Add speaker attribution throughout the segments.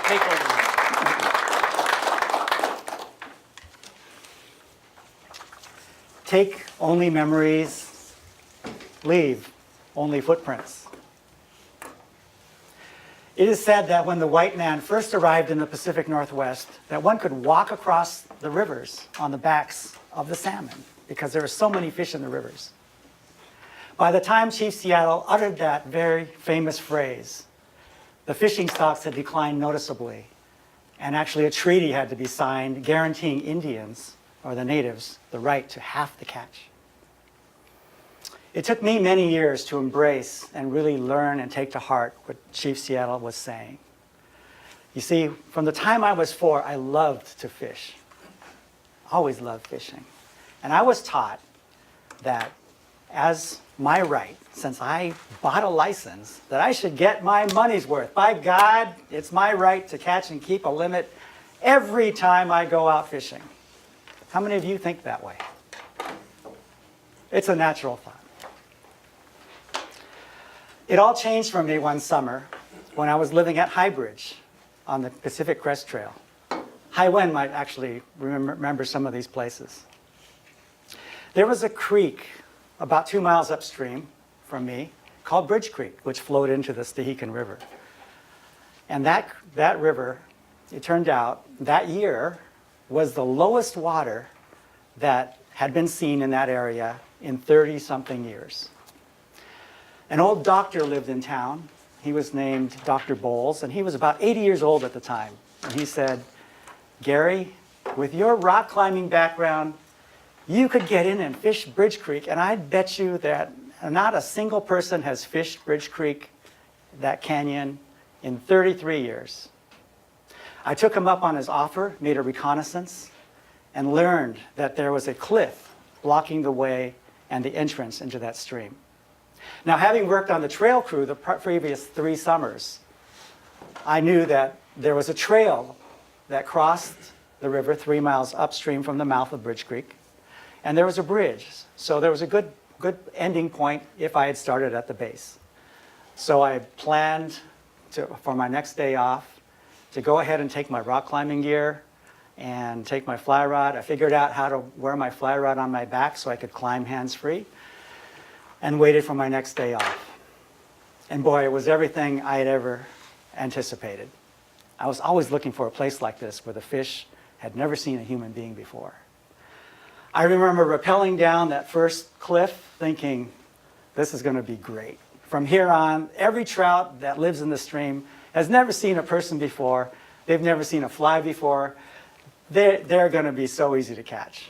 Speaker 1: take over.
Speaker 2: Take only memories, leave only footprints. It is said that when the white man first arrived in the Pacific Northwest, that one could walk across the rivers on the backs of the salmon because there were so many fish in the rivers. By the time Chief Seattle uttered that very famous phrase, the fishing stocks had declined noticeably, and actually a treaty had to be signed guaranteeing Indians, or the natives, the right to half the catch. It took me many years to embrace and really learn and take to heart what Chief Seattle was saying. You see, from the time I was 4, I loved to fish. Always loved fishing. And I was taught that as my right, since I bought a license, that I should get my money's worth. By God, it's my right to catch and keep a limit every time I go out fishing. How many of you think that way? It's a natural thought. It all changed for me one summer when I was living at High Bridge on the Pacific Crest Trail. High Wen might actually remember some of these places. There was a creek about 2 miles upstream from me called Bridge Creek, which flowed into the Stehekin River. And that river, it turned out, that year was the lowest water that had been seen in that area in 30-something years. An old doctor lived in town. He was named Dr. Bowles, and he was about 80 years old at the time. And he said, "Gary, with your rock climbing background, you could get in and fish Bridge Creek, and I'd bet you that not a single person has fished Bridge Creek, that canyon, in 33 years. I took him up on his offer, made a reconnaissance, and learned that there was a cliff blocking the way and the entrance into that stream. Now, having worked on the trail crew the previous 3 summers, I knew that there was a trail that crossed the river 3 miles upstream from the mouth of Bridge Creek, and there was a bridge. So there was a good ending point if I had started at the base. So I planned for my next day off to go ahead and take my rock climbing gear and take my fly rod. I figured out how to wear my fly rod on my back so I could climb hands-free, and waited for my next day off. And boy, it was everything I had ever anticipated. I was always looking for a place like this where the fish had never seen a human being before. I remember rappelling down that first cliff thinking, this is going to be great. From here on, every trout that lives in the stream has never seen a person before. They've never seen a fly before. They're going to be so easy to catch.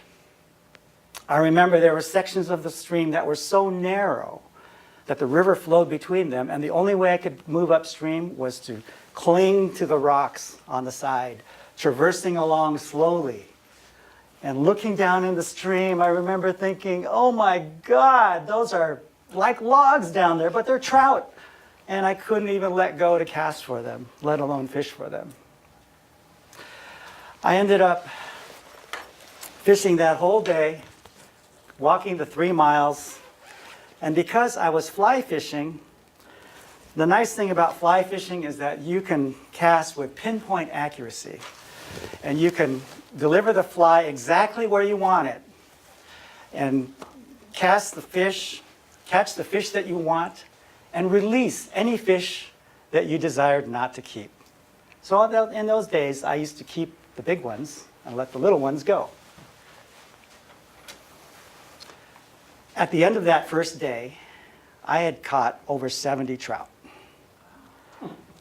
Speaker 2: I remember there were sections of the stream that were so narrow that the river flowed between them, and the only way I could move upstream was to cling to the rocks on the side, traversing along slowly. And looking down in the stream, I remember thinking, oh my God, those are like logs down there, but they're trout. And I couldn't even let go to cast for them, let alone fish for them. I ended up fishing that whole day, walking the 3 miles, and because I was fly fishing, the nice thing about fly fishing is that you can cast with pinpoint accuracy, and you can deliver the fly exactly where you want it, and cast the fish, catch the fish that you want, and release any fish that you desired not to keep. So in those days, I used to keep the big ones and let the little ones go. At the end of that first day, I had caught over 70 trout.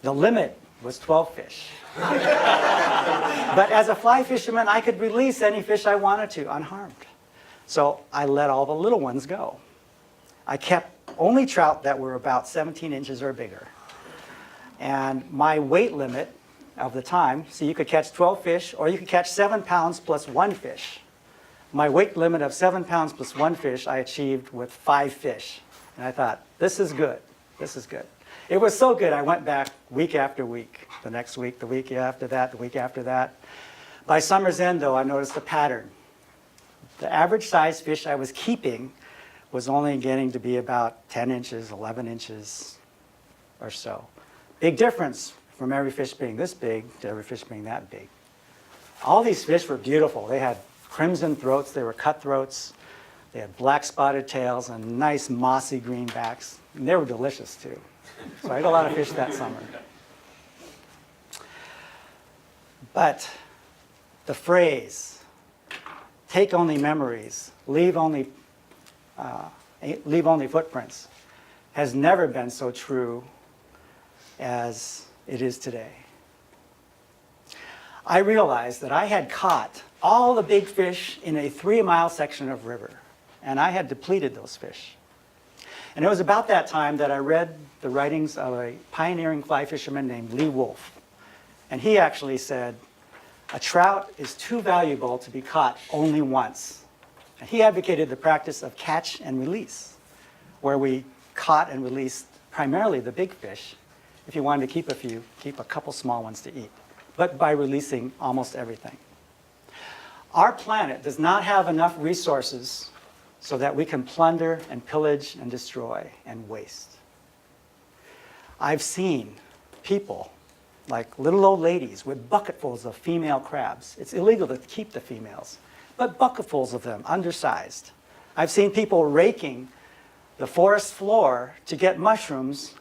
Speaker 2: The limit was 12 fish. But as a fly fisherman, I could release any fish I wanted to unharmed. So I let all the little ones go. I kept only trout that were about 17 inches or bigger. And my weight limit of the time, so you could catch 12 fish, or you could catch 7 pounds plus 1 fish. My weight limit of 7 pounds plus 1 fish I achieved with 5 fish. And I thought, this is good. This is good. It was so good, I went back week after week. The next week, the week after that, the week after that. By summer's end, though, I noticed a pattern. The average size fish I was keeping was only getting to be about 10 inches, 11 inches or so. Big difference from every fish being this big to every fish being that big. All these fish were beautiful. They had crimson throats, they were cutthroats, they had black spotted tails and nice mossy green backs. And they were delicious too. So I ate a lot of fish that summer. But the phrase, take only memories, leave only footprints, has never been so true as it is today. I realized that I had caught all the big fish in a 3-mile section of river, and I had depleted those fish. And it was about that time that I read the writings of a pioneering fly fisherman named Lee Wolf. And he actually said, a trout is too valuable to be caught only once. And he advocated the practice of catch and release, where we caught and released primarily the big fish. If you wanted to keep a few, keep a couple small ones to eat, but by releasing almost everything. Our planet does not have enough resources so that we can plunder and pillage and destroy and waste. I've seen people, like little old ladies with bucketfuls of female crabs. It's illegal to keep the females, but bucketfuls of them, undersized. I've seen people raking the forest floor to get mushrooms,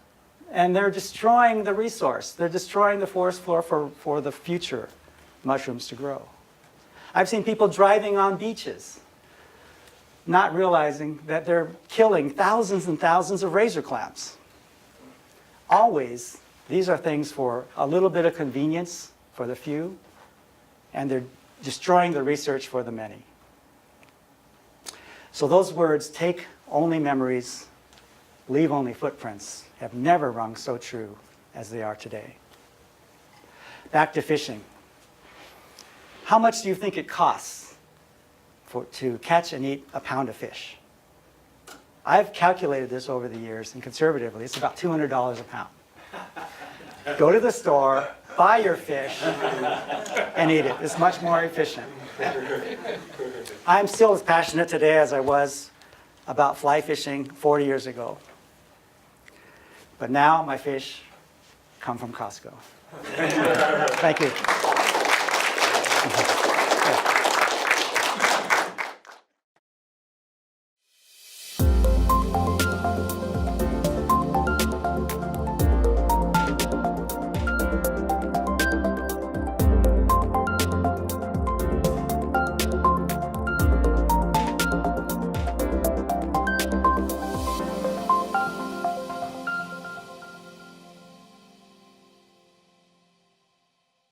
Speaker 2: and they're destroying the resource. They're destroying the forest floor for the future mushrooms to grow. I've seen people driving on beaches, not realizing that they're killing thousands and thousands of razor clams. Always, these are things for a little bit of convenience for the few, and they're destroying the research for the many. So those words, take only memories, leave only footprints, have never rung so true as they are today. Back to fishing. How much do you think it costs to catch and eat a pound of fish? I've calculated this over the years, and conservatively, it's about $200 a pound. Go to the store, buy your fish, and eat it. It's much more efficient. I'm still as passionate today as I was about fly fishing 40 years ago. But now my fish come from Costco. Thank you.